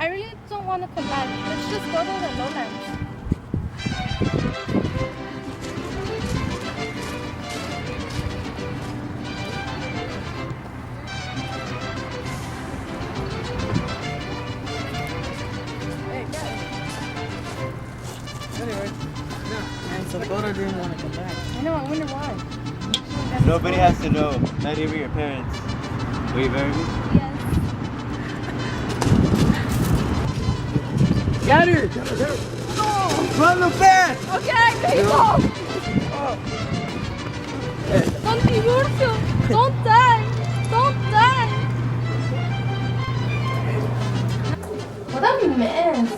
I really don't want to come back. Let's just go to the lowlands. Hey, guys. Anyway, no. And so Bodo didn't want to come back. I know, I wonder why. Nobody has to know. Not even your parents. Will you marry me? Yes. Got her! Oh, Run the fast! okay, there you go. Don't divorcio. Don't die. Don't die. What a mess.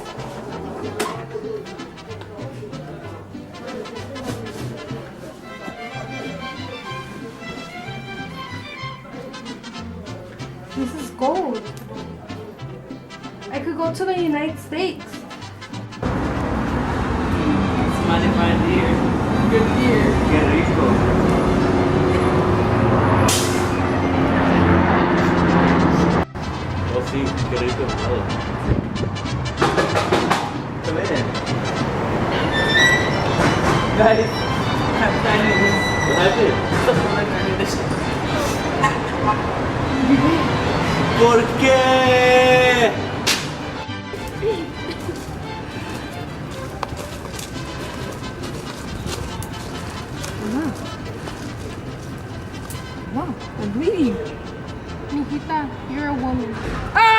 This is gold. I could go to the United States. Mighty fine deer. Good year. Qué rico. Oh, sí, qué rico. Oh. Come in. Guys, I'm planning this. What happened? I'm planning this. ¿Por qué? Wow, I'm bleeding. Mijita, you're a woman. Ah!